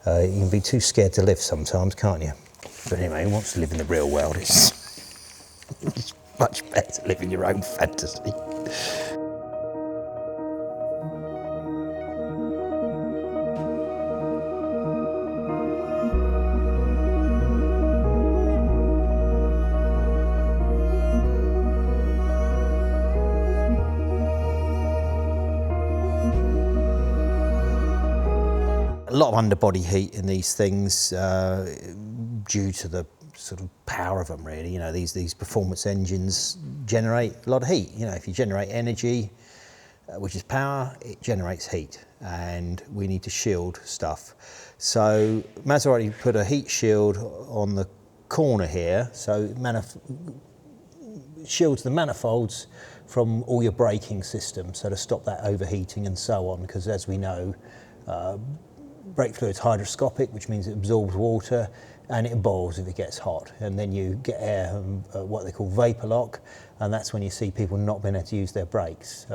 You can be too scared to live sometimes, can't you? But anyway, who wants to live in the real world? It's much better to live in your own fantasy. A lot of underbody heat in these things due to the sort of power of them, really. You know, these performance engines generate a lot of heat. You know, if you generate energy, which is power, it generates heat, and we need to shield stuff. So Maserati put a heat shield on the corner here, so it shields the manifolds from all your braking systems, so to stop that overheating and so on, because as we know, brake fluid's hydroscopic, which means it absorbs water and it boils if it gets hot. And then you get air, what they call vapor lock, and that's when you see people not being able to use their brakes.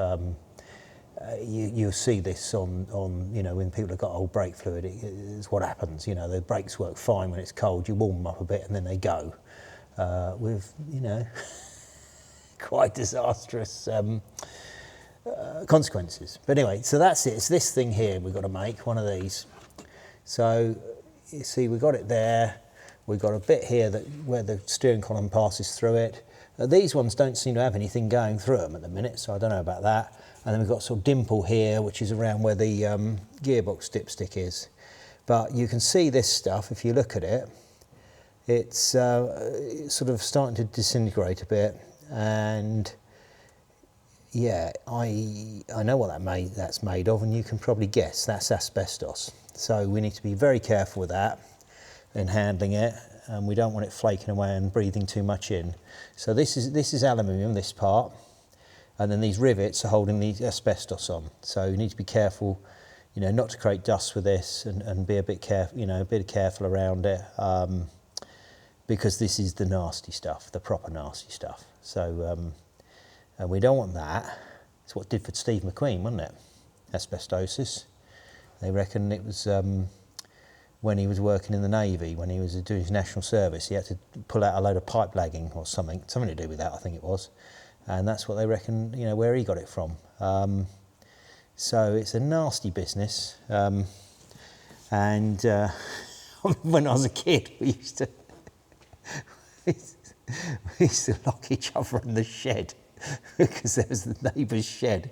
You'll see this on you know, when people have got old brake fluid, it's what happens. You know, the brakes work fine when it's cold, you warm them up a bit and then they go. With, you know, quite disastrous consequences. But anyway, so that's it. It's this thing here we've got to make, one of these. So you see we've got it there. We've got a bit here where the steering column passes through it. These ones don't seem to have anything going through them at the minute, so I don't know about that. And then we've got sort of dimple here, which is around where the gearbox dipstick is. But you can see this stuff, if you look at it, it's sort of starting to disintegrate a bit. And yeah, I know what that's made of, and you can probably guess that's asbestos. So we need to be very careful with that in handling it, and we don't want it flaking away and breathing too much in. So this is aluminium, this part, and then these rivets are holding the asbestos on. So you need to be careful, you know, not to create dust with this, and be a bit careful, you know, a bit careful around it, because this is the nasty stuff, the proper nasty stuff. So. And we don't want that. It's what did for Steve McQueen, wasn't it? Asbestosis. They reckon it was when he was working in the Navy, when he was doing his national service, he had to pull out a load of pipe lagging or something to do with that, I think it was. And that's what they reckon, you know, where he got it from. So it's a nasty business. And when I was a kid, we used to lock each other in the shed. Because there was the neighbour's shed.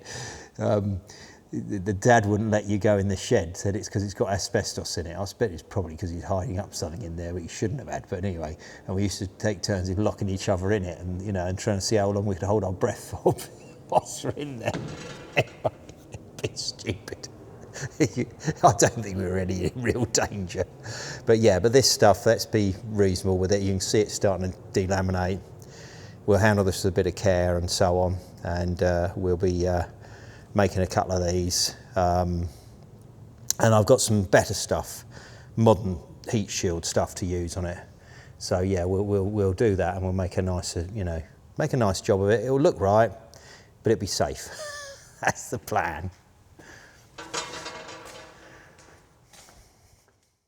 The dad wouldn't let you go in the shed, said it's because it's got asbestos in it. I bet it's probably because he's hiding up something in there that he shouldn't have had, but anyway. And we used to take turns in locking each other in it, and you know, and trying to see how long we could hold our breath for whilst we're in there. Anyway, a bit stupid. I don't think we were really in real danger. But yeah, but this stuff, let's be reasonable with it. You can see it starting to delaminate. We'll handle this with a bit of care and so on, and we'll be making a couple of these. And I've got some better stuff, modern heat shield stuff to use on it. So yeah, we'll do that, and we'll make a nice, you know, make a nice job of it. It'll look right, but it'll be safe. That's the plan.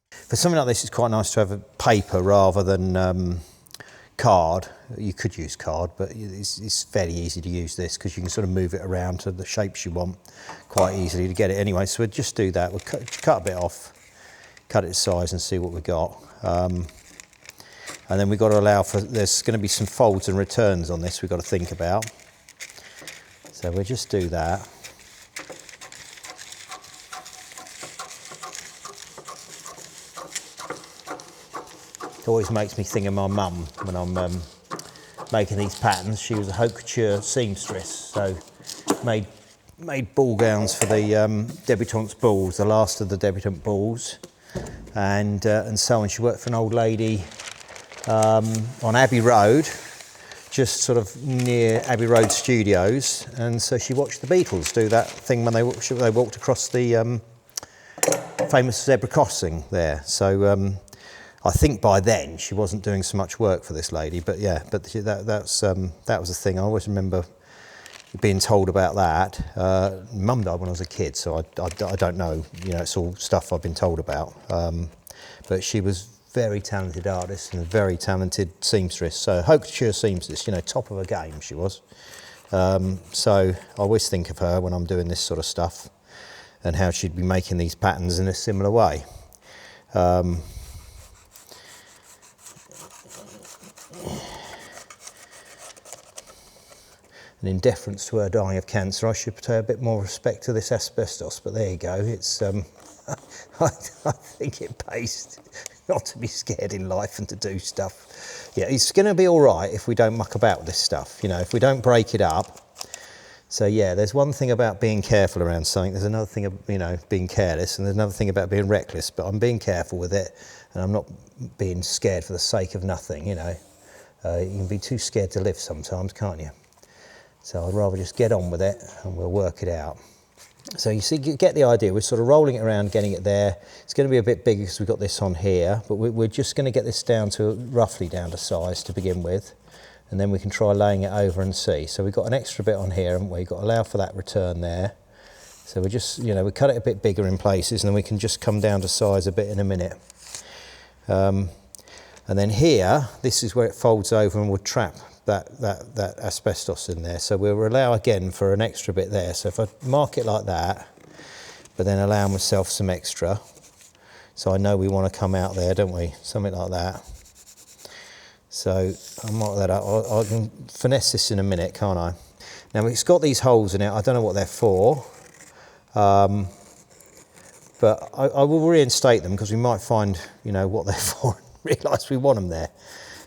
For something like this, it's quite nice to have a paper rather than card. You could use card, but it's fairly easy to use this because you can sort of move it around to the shapes you want quite easily to get it anyway. So we'll just do that. We'll cut a bit off, cut it to size and see what we got. And then we've got to allow for, there's going to be some folds and returns on this we've got to think about. So we'll just do that. It always makes me think of my mum when I'm making these patterns. She was a haute couture seamstress, so made ball gowns for the debutantes' balls, the last of the debutante balls, and so on. She worked for an old lady on Abbey Road, just sort of near Abbey Road Studios, and so she watched the Beatles do that thing when they walked across the famous zebra crossing there. So. I think by then she wasn't doing so much work for this lady, but yeah, but that was the thing. I always remember being told about that. Mum died when I was a kid, so I don't know, you know, it's all stuff I've been told about. But she was very talented artist and a very talented seamstress. So haute couture seamstress, you know, top of her game she was. So I always think of her when I'm doing this sort of stuff and how she'd be making these patterns in a similar way. And in deference to her dying of cancer, I should pay a bit more respect to this asbestos, but there you go. It's I think it pays not to be scared in life and to do stuff. Yeah, it's going to be all right if we don't muck about with this stuff, you know, if we don't break it up. So yeah, there's one thing about being careful around something, there's another thing of, you know, being careless, and there's another thing about being reckless, but I'm being careful with it, and I'm not being scared for the sake of nothing, you know. You can be too scared to live sometimes, can't you? So I'd rather just get on with it and we'll work it out. So you see, you get the idea. We're sort of rolling it around, getting it there. It's going to be a bit bigger because we've got this on here, but we're just going to get this down to roughly down to size to begin with, and then we can try laying it over and see. So we've got an extra bit on here, haven't we? We've got to allow for that return there. So we just, you know, we cut it a bit bigger in places, and then we can just come down to size a bit in a minute. And then here, this is where it folds over and we'll trap that asbestos in there. So we'll allow again for an extra bit there. So if I mark it like that, but then allow myself some extra. So I know we want to come out there, don't we? Something like that. So I'll mark that up. I can finesse this in a minute, can't I? Now it's got these holes in it. I don't know what they're for. But I will reinstate them because we might find, you know, what they're for and realise we want them there.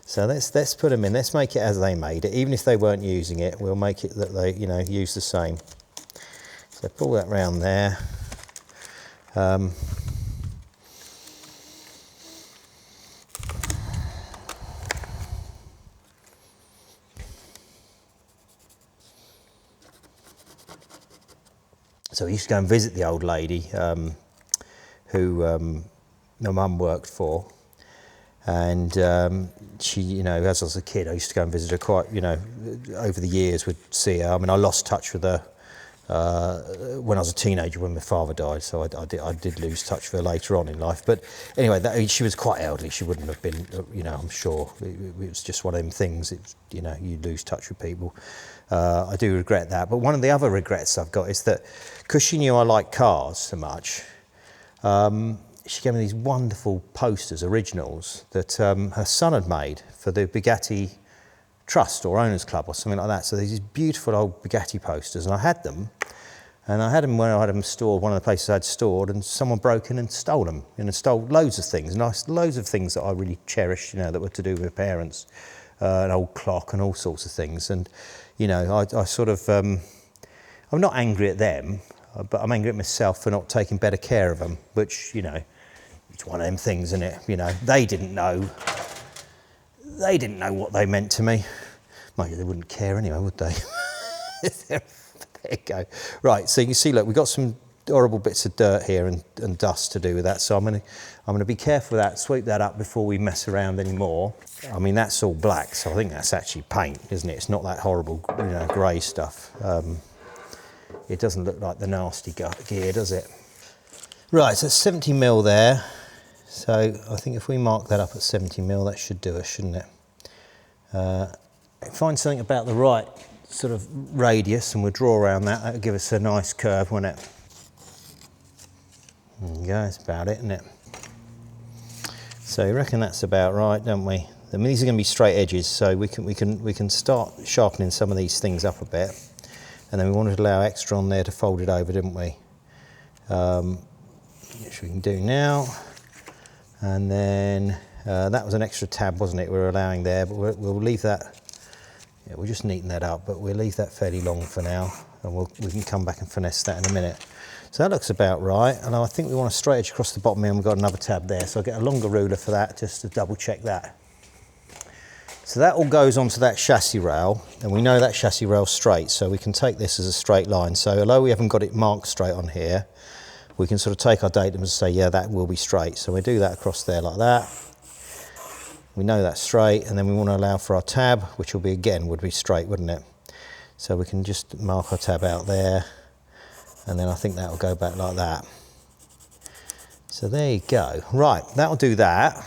So let's put them in. Let's make it as they made it. Even if they weren't using it, we'll make it that they, you know, use the same. So pull that round there. So we used to go and visit the old lady who my mum worked for. And she, you know, as I was a kid, I used to go and visit her quite, you know, over the years would see her. I mean, I lost touch with her when I was a teenager when my father died, so I did lose touch with her later on in life. But anyway, she was quite elderly. She wouldn't have been, you know, I'm sure. It was just one of them things, you know, you lose touch with people. I do regret that. But one of the other regrets I've got is that because she knew I liked cars so much, she gave me these wonderful posters, originals, that her son had made for the Bugatti Trust or Owners Club or something like that. So there's these beautiful old Bugatti posters, and I had them. And I had them when I had them stored, one of the places I'd stored, and someone broke in and stole them, and stole loads of things, loads of things that I really cherished, you know, that were to do with parents, an old clock and all sorts of things. And, you know, I sort of, I'm not angry at them, but I'm angry at myself for not taking better care of them, which, you know, it's one of them things, isn't it? You know, they didn't know what they meant to me. Mind you, they wouldn't care anyway, would they? There you go. Right, so you can see, look, we've got some horrible bits of dirt here and dust to do with that, so I'm gonna be careful with that, sweep that up before we mess around anymore. I mean, that's all black, so I think that's actually paint, isn't it? It's not that horrible, you know, grey stuff. It doesn't look like the nasty gear, does it? Right, so 70 mil there. So I think if we mark that up at 70 mil, that should do us, shouldn't it? Find something about the right sort of radius and we'll draw around that. That'll give us a nice curve, won't it? There you go, that's about it, isn't it? So I reckon that's about right, don't we? I mean, these are going to be straight edges, so we can start sharpening some of these things up a bit. And then we wanted to allow extra on there to fold it over, didn't we? Which we can do now. And then that was an extra tab, wasn't it, we were allowing there, but we'll leave that, yeah, we'll just neaten that up, but we'll leave that fairly long for now, and we can come back and finesse that in a minute. So that looks about right, and I think we want a straight edge across the bottom here, and we've got another tab there, so I'll get a longer ruler for that, just to double check that. So that all goes onto that chassis rail, and we know that chassis rail's straight, so we can take this as a straight line. So although we haven't got it marked straight on here, we can sort of take our datum and say, yeah, that will be straight. So we do that across there like that. We know that's straight, and then we want to allow for our tab, which will be, again, would be straight, wouldn't it? So we can just mark our tab out there, and then I think that'll go back like that. So there you go. Right, that'll do that.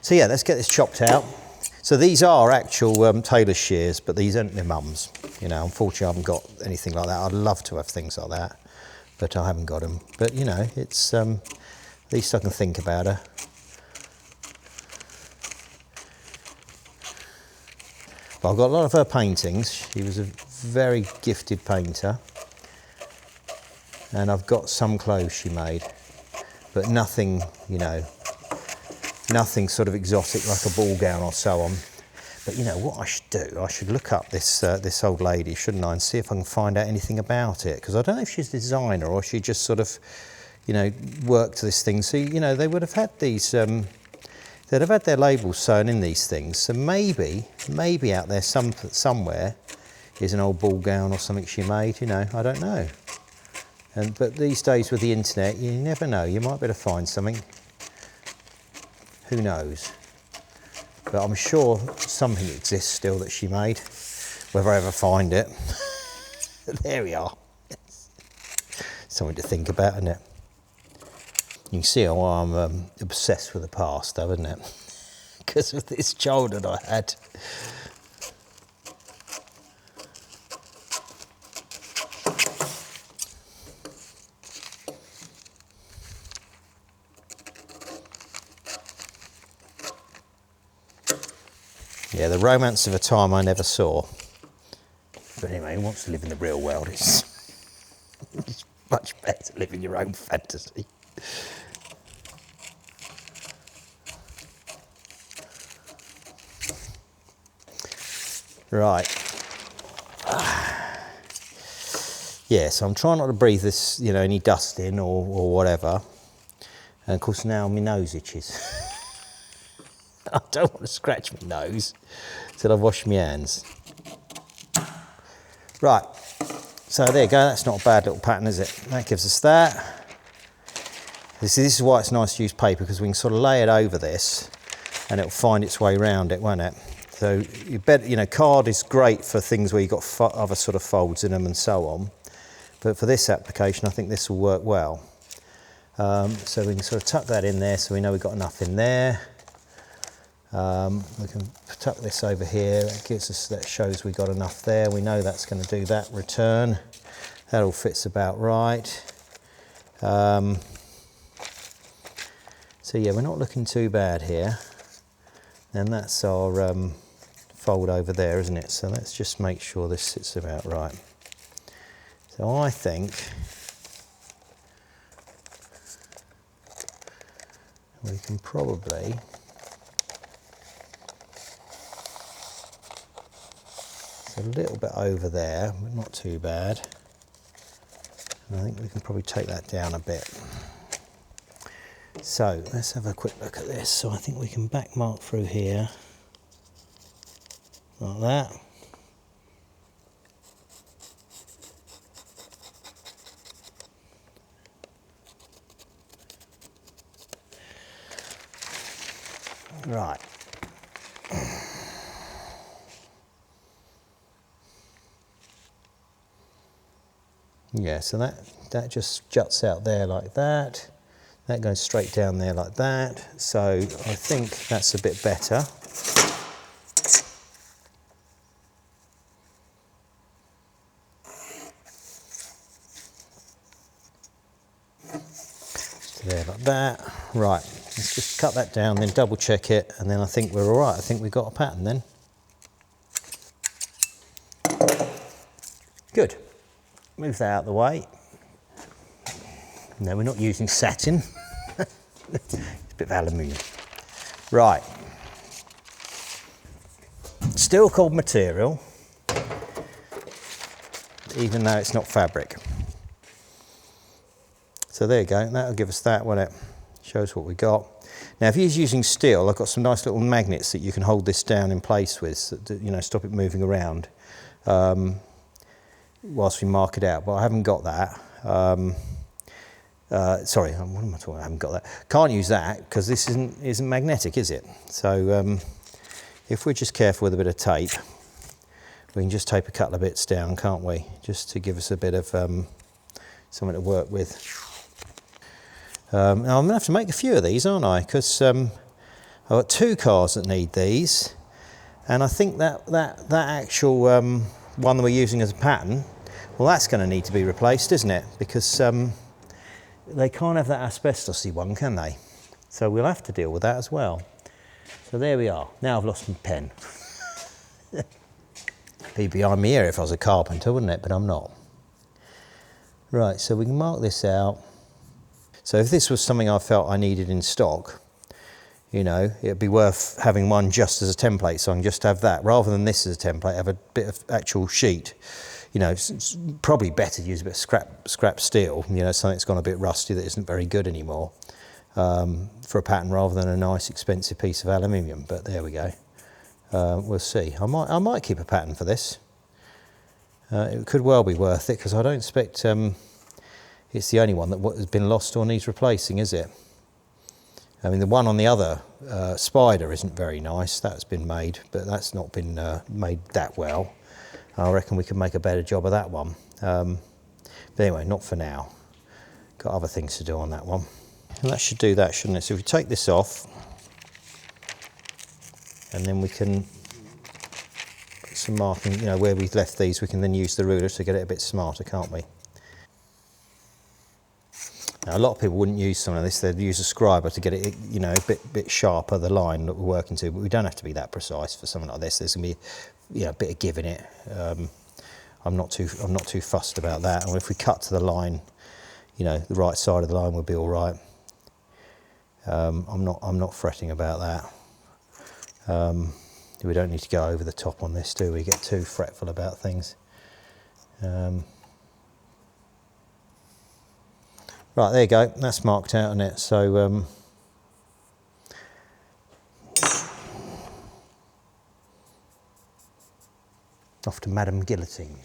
So yeah, let's get this chopped out. So these are actual tailor shears, but these aren't my mum's. You know, unfortunately I haven't got anything like that. I'd love to have things like that, but I haven't got them. But you know, it's at least I can think about her. But I've got a lot of her paintings. She was a very gifted painter. And I've got some clothes she made, but nothing, you know, nothing sort of exotic like a ball gown or so on. But you know what I should do? I should look up this this old lady, shouldn't I, and see if I can find out anything about it. Because I don't know if she's a designer or she just sort of, you know, worked this thing. So you know, they would have had these. They'd have had their labels sewn in these things. So maybe out there somewhere is an old ball gown or something she made. You know, I don't know. But these days with the internet, you never know. You might be able to find something. Who knows? But I'm sure something exists still that she made. Whether I ever find it. There we are. Something to think about, isn't it? You can see how I'm obsessed with the past, though, isn't it? Because of this childhood I had. Yeah, the romance of a time I never saw. But anyway, who wants to live in the real world? It's much better to live in your own fantasy. Right. Yeah, so I'm trying not to breathe this, you know, any dust in or whatever. And of course now my nose itches. I don't want to scratch my nose till I've washed my hands. Right, so there you go, that's not a bad little pattern, is it? That gives us that. This is why it's nice to use paper, because we can sort of lay it over this and it'll find its way around it, won't it? So you bet, you know, card is great for things where you've got other sort of folds in them and so on. But for this application, I think this will work well. So we can sort of tuck that in there so we know we've got enough in there. We can tuck this over here. That gives us, that shows we got enough there. We know that's going to do that return. That all fits about right. So yeah, we're not looking too bad here. And that's our fold over there, isn't it? So let's just make sure this sits about right. So I think we can probably a little bit over there, but not too bad. And I think we can probably take that down a bit. So let's have a quick look at this. So I think we can back mark through here, like that. Right. Yeah, so that just juts out there like that. That goes straight down there like that. So I think that's a bit better. So there like that. Right, let's just cut that down, then double check it, and then I think we're all right. I think we've got a pattern then. Good. Move that out of the way. No, we're not using satin. It's a bit of aluminium. Right. Still called material, even though it's not fabric. So there you go, that'll give us that, won't it? Shows what we got. Now if you're using steel, I've got some nice little magnets that you can hold this down in place with, you know, stop it moving around whilst we mark it out, but I haven't got that. Sorry, what am I talking about? I haven't got that. Can't use that because this isn't magnetic, is it? So if we're just careful with a bit of tape, we can just tape a couple of bits down, can't we? Just to give us a bit of something to work with. Now I'm going to have to make a few of these, aren't I? Because I've got 2 cars that need these, and I think that actual one that we're using as a pattern, well, that's going to need to be replaced, isn't it? Because they can't have that asbestosy one, can they? So we'll have to deal with that as well. So there we are. Now I've lost my pen. Be behind me here if I was a carpenter, wouldn't it? But I'm not. Right, so we can mark this out. So if this was something I felt I needed in stock, you know, it'd be worth having one just as a template, so I can just have that. Rather than this as a template, have a bit of actual sheet. You know, it's probably better to use a bit of scrap steel, you know, something that's gone a bit rusty that isn't very good anymore, for a pattern rather than a nice expensive piece of aluminium. But there we go. We'll see. I might keep a pattern for this. It could well be worth it, because I don't expect it's the only one that has been lost or needs replacing, is it? I mean, the one on the other Spider isn't very nice. That's been made, but that's not been made that well. I reckon we could make a better job of that one. But anyway, not for now. Got other things to do on that one. And that should do that, shouldn't it? So if we take this off, and then we can put some marking, you know, where we've left these, we can then use the ruler to get it a bit smarter, can't we? Now, a lot of people wouldn't use some of this. They'd use a scriber to get it, you know, a bit sharper, the line that we're working to, but we don't have to be that precise for something like this. There's going to be, you know, a bit of give in it. I'm not too fussed about that. And if we cut to the line, you know, the right side of the line will be all right. I'm not fretting about that. We don't need to go over the top on this, do we? Get too fretful about things. Right, there you go. That's marked out on it. So off to Madame Guillotine.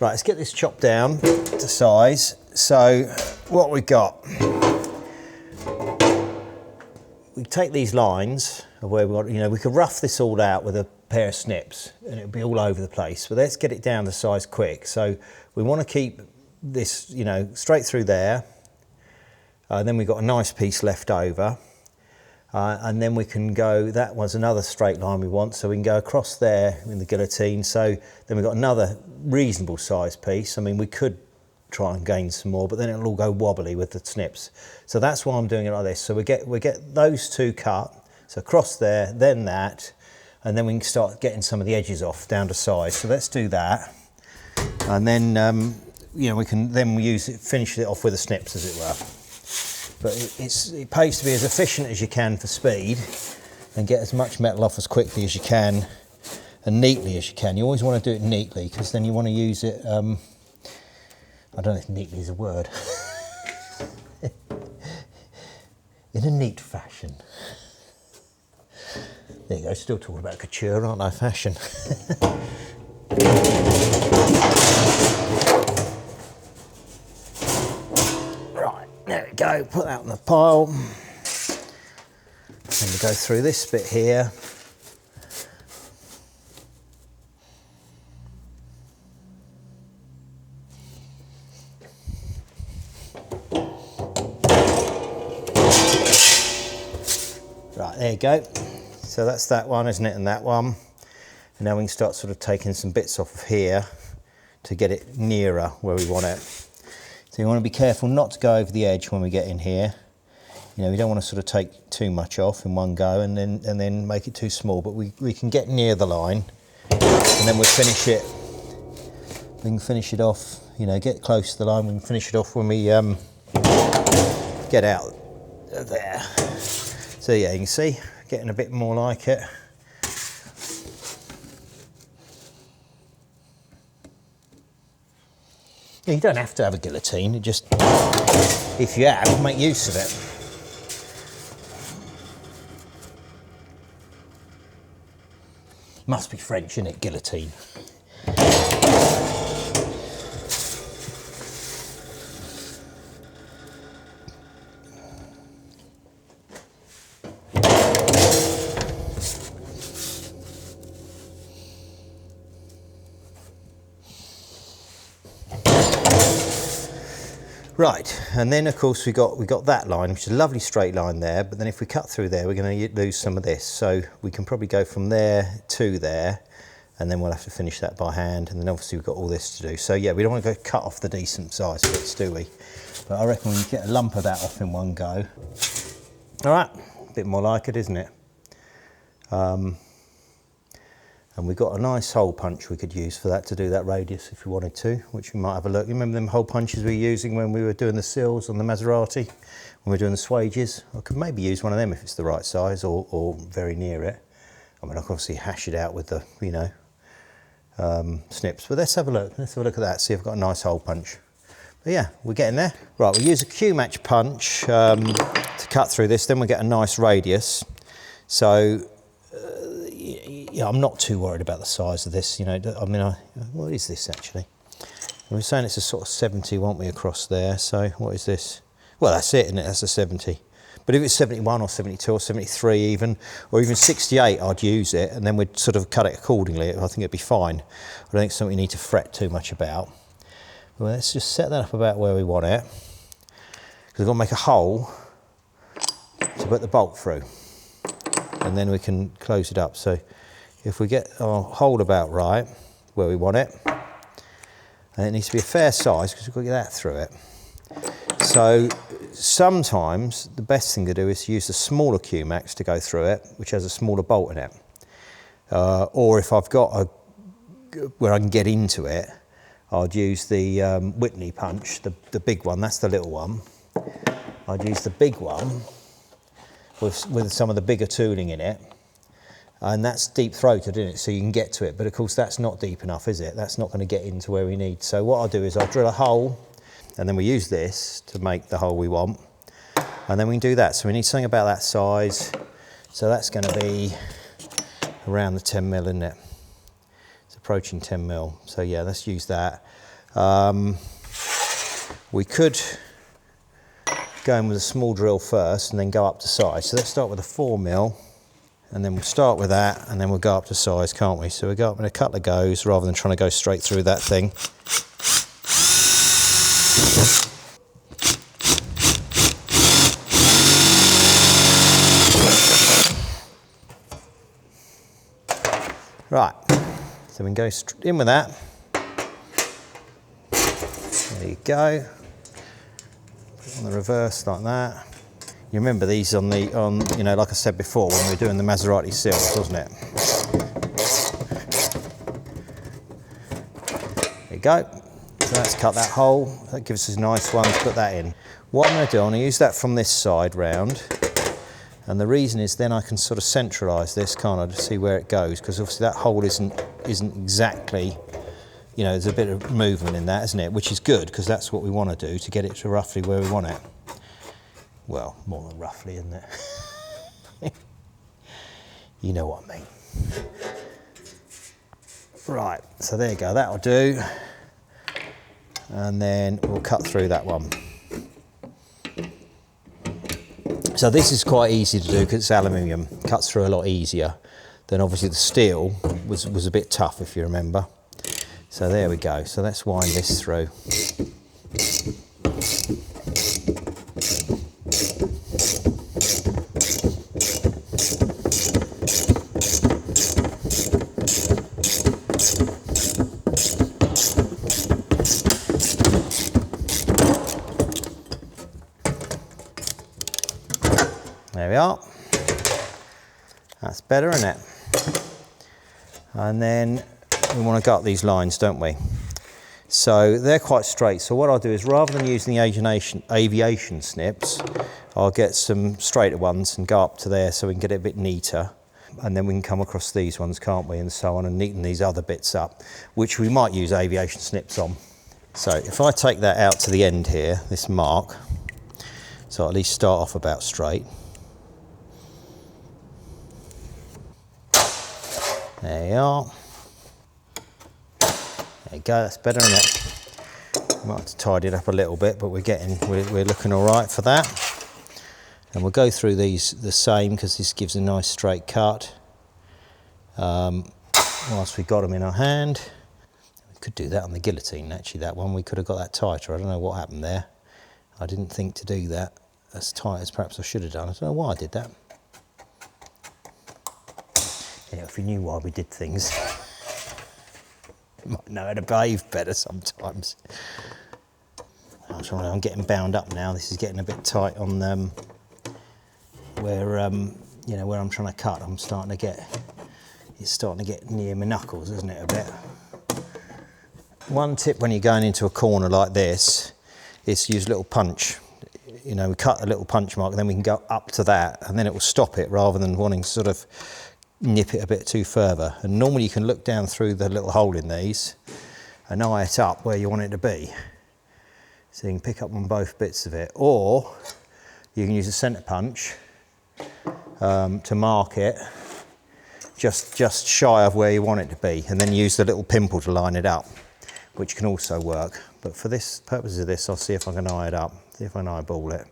Right, let's get this chopped down to size. So what we've got, we take these lines of where we want, you know, we could rough this all out with a pair of snips and it'll be all over the place, but let's get it down to size quick. So we want to keep this, you know, straight through there. Then we've got a nice piece left over. And then we can go, that was another straight line we want, so we can go across there in the guillotine. So then we've got another reasonable size piece. I mean, we could try and gain some more, but then it'll all go wobbly with the snips. So that's why I'm doing it like this. So we get those two cut, so across there, then that, and then we can start getting some of the edges off down to size. So let's do that. And then, you know, we can then finish it off with the snips, as it were. But it pays to be as efficient as you can for speed and get as much metal off as quickly as you can and neatly as you can. You always want to do it neatly, because then you want to use it, I don't know if neatly is a word, in a neat fashion. There you go, still talking about couture, aren't I? Fashion. There we go, put that on the pile. And we go through this bit here. Right, there you go. So that's that one, isn't it, and that one. And now we can start sort of taking some bits off of here to get it nearer where we want it. So you want to be careful not to go over the edge when we get in here. You know, we don't want to sort of take too much off in one go and then make it too small, but we can get near the line and then we'll finish it. We can finish it off, you know, get close to the line. We can finish it off when we get out of there. So yeah, you can see, getting a bit more like it. You don't have to have a guillotine, it just, if you have, make use of it. Must be French, innit, guillotine? Right, and then of course we got that line, which is a lovely straight line there, but then if we cut through there, we're going to lose some of this. So we can probably go from there to there, and then we'll have to finish that by hand, and then obviously we've got all this to do. So yeah, we don't want to go cut off the decent size bits, do we? But I reckon we can get a lump of that off in one go. All right, a bit more like it, isn't it? And we've got a nice hole punch we could use for that to do that radius if we wanted to, which we might have a look. You remember them hole punches we were using when we were doing the sills on the Maserati, when we were doing the swages? I could maybe use one of them if it's the right size or very near it. I mean, I can obviously hash it out with the, you know, snips. But let's have a look. Let's have a look at that, see if I've got a nice hole punch. But yeah, we're getting there. Right, we'll use a Q-match punch to cut through this, then we'll get a nice radius. So, yeah, I'm not too worried about the size of this, you know. I mean, what is this actually? We were saying it's a sort of 70, weren't we, across there? So what is this? Well, that's it, isn't it? That's a 70. But if it's 71 or 72 or 73 even, or even 68, I'd use it, and then we'd sort of cut it accordingly. I think it'd be fine. I don't think it's something you need to fret too much about. Well, let's just set that up about where we want it, because we've got to make a hole to put the bolt through, and then we can close it up. So if we get our hole about right where we want it, and it needs to be a fair size because we've got to get that through it. So sometimes the best thing to do is to use the smaller Q-max to go through it, which has a smaller bolt in it. Or if I've got where I can get into it, I'd use the Whitney punch, the big one, that's the little one. I'd use the big one with some of the bigger tooling in it. And that's deep throated, isn't it? So you can get to it, but of course that's not deep enough, is it? That's not going to get into where we need. So what I'll do is I'll drill a hole, and then we use this to make the hole we want, and then we can do that. So we need something about that size. So that's going to be around the 10 mil, isn't it? It's approaching 10 mil. So yeah, let's use that. We could go in with a small drill first and then go up to size. So let's start with a 4 mil. And then we'll start with that, and then we'll go up to size, can't we? So we'll go up in a couple of goes rather than trying to go straight through that thing. Right, so we can go in with that. There you go. Put it on the reverse like that. You remember these on you know, like I said before, when we were doing the Maserati sills, wasn't it? There you go. So let's cut that hole. That gives us a nice one to put that in. What I'm going to do, I'm going to use that from this side round. And the reason is then I can sort of centralise this, can't I, to see where it goes, because obviously that hole isn't exactly, you know, there's a bit of movement in that, isn't it? Which is good, because that's what we want to do to get it to roughly where we want it. Well, more than roughly, isn't it? You know what I mean. Right, so there you go, that'll do. And then we'll cut through that one. So this is quite easy to do because it's aluminium. Cuts through a lot easier than obviously the steel was a bit tough, if you remember. So there we go, so let's wind this through. There we are. That's better, isn't it? And then we want to go up these lines, don't we? So they're quite straight. So what I'll do is, rather than using the aviation snips, I'll get some straighter ones and go up to there so we can get it a bit neater. And then we can come across these ones, can't we? And so on, and neaten these other bits up, which we might use aviation snips on. So if I take that out to the end here, this mark, so at least start off about straight. There you are. There you go, that's better, isn't it? Might have to tidy it up a little bit, but we're looking all right for that. And we'll go through these the same, because this gives a nice straight cut. Whilst we've got them in our hand. We could do that on the guillotine, actually, that one. We could have got that tighter. I don't know what happened there. I didn't think to do that as tight as perhaps I should have done. I don't know why I did that. Yeah, if you knew why we did things, you might know how to behave better sometimes. I'm getting bound up now. This is getting a bit tight on where you know, where I'm trying to cut. It's starting to get near my knuckles, isn't it, a bit? One tip when you're going into a corner like this is to use a little punch. You know, we cut a little punch mark, and then we can go up to that, and then it will stop it rather than wanting to sort of nip it a bit too further. And normally you can look down through the little hole in these and eye it up where you want it to be. So you can pick up on both bits of it, or you can use a centre punch to mark it just shy of where you want it to be, and then use the little pimple to line it up, which can also work. But for this purposes of this, I'll see if I can eye it up, see if I can eyeball it.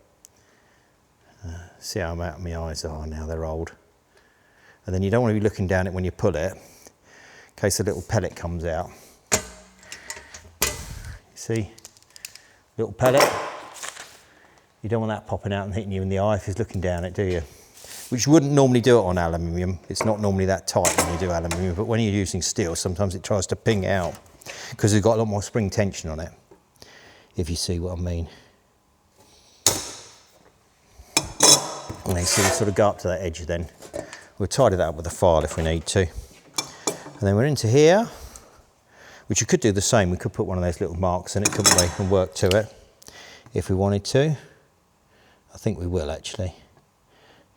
See how out my eyes are now, they're old. And then you don't want to be looking down it when you pull it, in case a little pellet comes out. You see, little pellet. You don't want that popping out and hitting you in the eye if you're looking down it, do you? Which you wouldn't normally do it on aluminium. It's not normally that tight when you do aluminium, but when you're using steel, sometimes it tries to ping out because it's got a lot more spring tension on it, if you see what I mean. And then so we sort of go up to that edge then. We'll tidy that up with a file if we need to. And then we're into here, which you could do the same. We could put one of those little marks in it, couldn't we, and work to it if we wanted to. I think we will actually,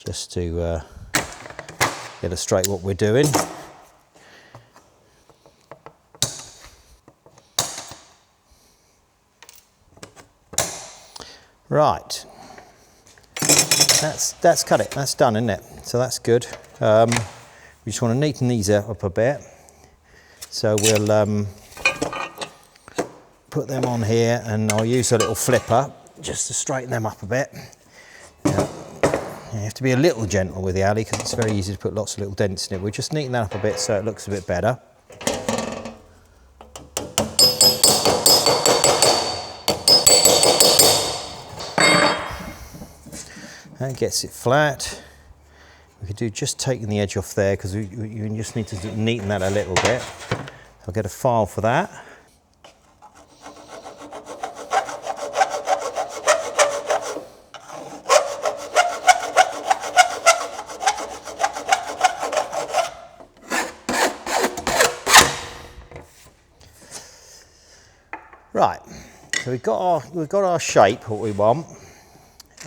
just to illustrate what we're doing. Right, that's cut it, that's done, isn't it? So that's good. We just want to neaten these up a bit. So we'll put them on here, and I'll use a little flipper just to straighten them up a bit. You have to be a little gentle with the alley because it's very easy to put lots of little dents in it. We'll just neaten that up a bit so it looks a bit better. That gets it flat. We could do just taking the edge off there because you just need to neaten that a little bit. I'll get a file for that. Right, so we've got our shape, what we want.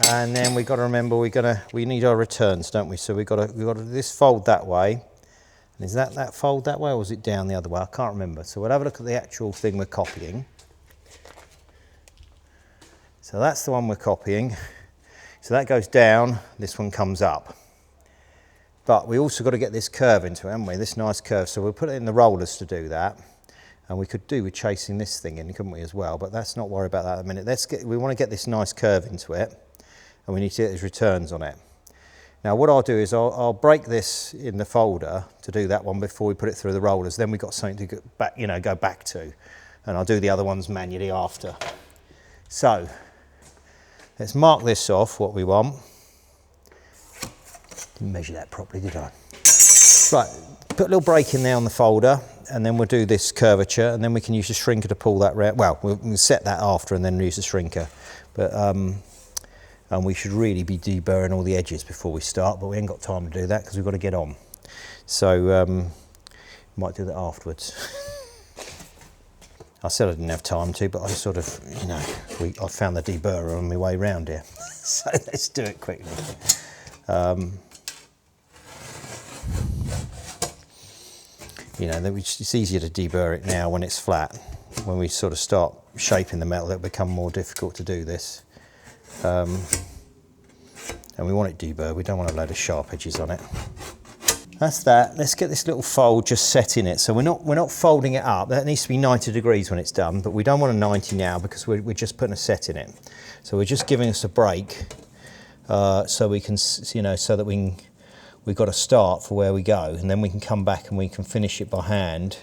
And then we've got to remember we need our returns, don't we? So we've got to this fold that way. And is that fold that way, or is it down the other way? I can't remember. So we'll have a look at the actual thing we're copying. So that's the one we're copying. So that goes down, this one comes up. But we also got to get this curve into it, haven't we? This nice curve. So we'll put it in the rollers to do that. And we could do with chasing this thing in, couldn't we, as well? But let's not worry about that at the minute. We want to get this nice curve into it. And we need to get these returns on it. Now what I'll do is I'll break this in the folder to do that one before we put it through the rollers. Then we've got something to go back to. And I'll do the other ones manually after. So let's mark this off, what we want. Didn't measure that properly, did I? Right, put a little break in there on the folder, and then we'll do this curvature, and then we can use the shrinker to pull that round. Well, we'll set that after and then use the shrinker. But and we should really be deburring all the edges before we start, but we ain't got time to do that because we've got to get on. So might do that afterwards. I said I didn't have time to, but I sort of, you know, I found the deburrer on my way round here. So let's do it quickly. You know, it's easier to deburr it now when it's flat. When we sort of start shaping the metal, it'll become more difficult to do this. And we want it deburred, we don't want a load of sharp edges on it. That's that. Let's get this little fold just set in it. So we're not folding it up. That needs to be 90 degrees when it's done, but we don't want a 90 now because we're just putting a set in it. So we're just giving us a break so we can, you know, so that we've got a start for where we go, and then we can come back and we can finish it by hand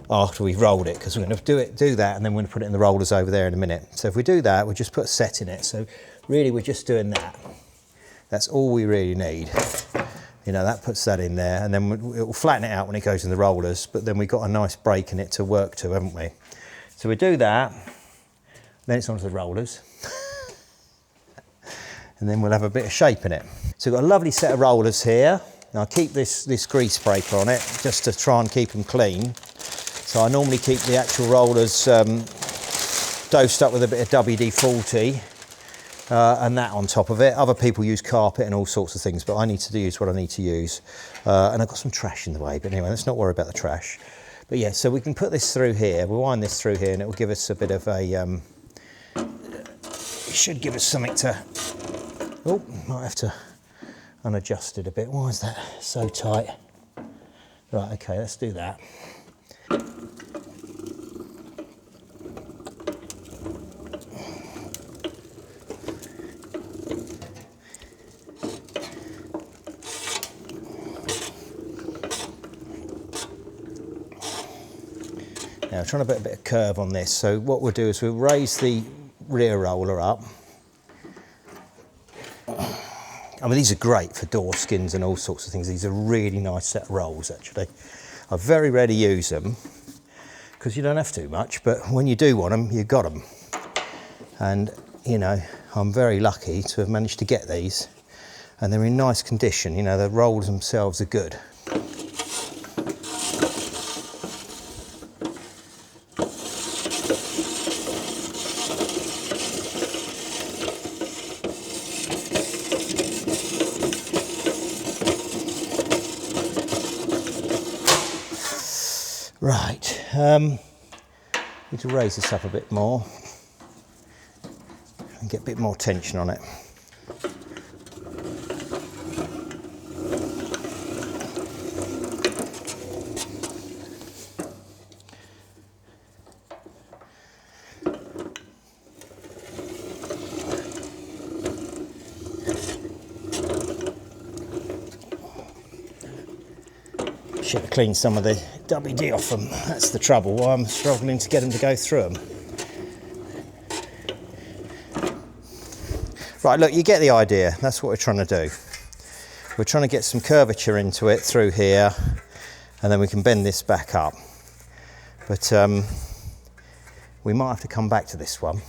after we've rolled it, because we're going to do that, and then we're going to put it in the rollers over there in a minute. So if we do that, we'll just put a set in it. So really we're just doing that. That's all we really need. You know, that puts that in there, and then it will flatten it out when it goes in the rollers, but then we've got a nice break in it to work to, haven't we? So we do that, then it's onto the rollers. And then we'll have a bit of shape in it. So we've got a lovely set of rollers here. Now I keep this grease scraper on it just to try and keep them clean. So I normally keep the actual rollers dosed up with a bit of WD-40 and that on top of it. Other people use carpet and all sorts of things, but I need to use what I need to use. And I've got some trash in the way, but anyway, let's not worry about the trash. But yeah, so we can put this through here. We'll wind this through here, and it will give us a bit of a, it should give us something to, oh, might have to unadjust it a bit. Why is that so tight? Right, okay, let's do that. Now, I'm trying to put a bit of curve on this, so what we'll do is we'll raise the rear roller up. I mean, these are great for door skins and all sorts of things. These are really nice set of rolls, actually. I very rarely use them, because you don't have to much, but when you do want them, you've got them. And, you know, I'm very lucky to have managed to get these, and they're in nice condition. You know, the rolls themselves are good. Right, need to raise this up a bit more and get a bit more tension on it. Should have cleaned some of the WD off them. That's the trouble. Why I'm struggling to get them to go through them. Right, look, you get the idea. That's what we're trying to do. We're trying to get some curvature into it through here, and then we can bend this back up. But we might have to come back to this one.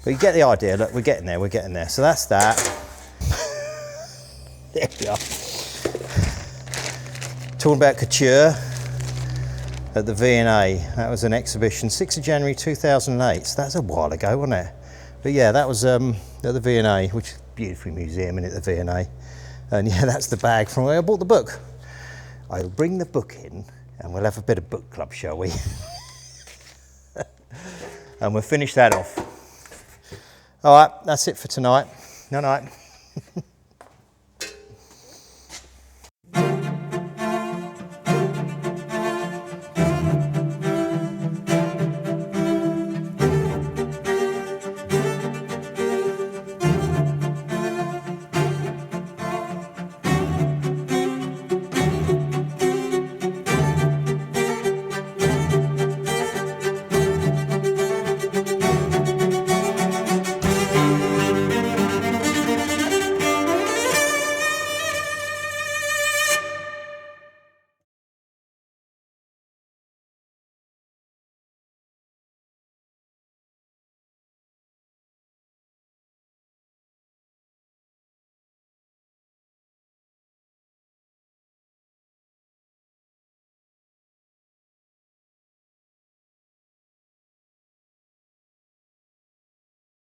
But you get the idea. Look, we're getting there. We're getting there. So that's that. There we are. Talking about couture at the V&A. That was an exhibition, 6th of January 2008. So that's a while ago, wasn't it? But yeah, that was at the V&A, which is a beautiful museum in at the V&A. And yeah, that's the bag from where I bought the book. I'll bring the book in and we'll have a bit of book club, shall we? And we'll finish that off. All right, that's it for tonight. Night night.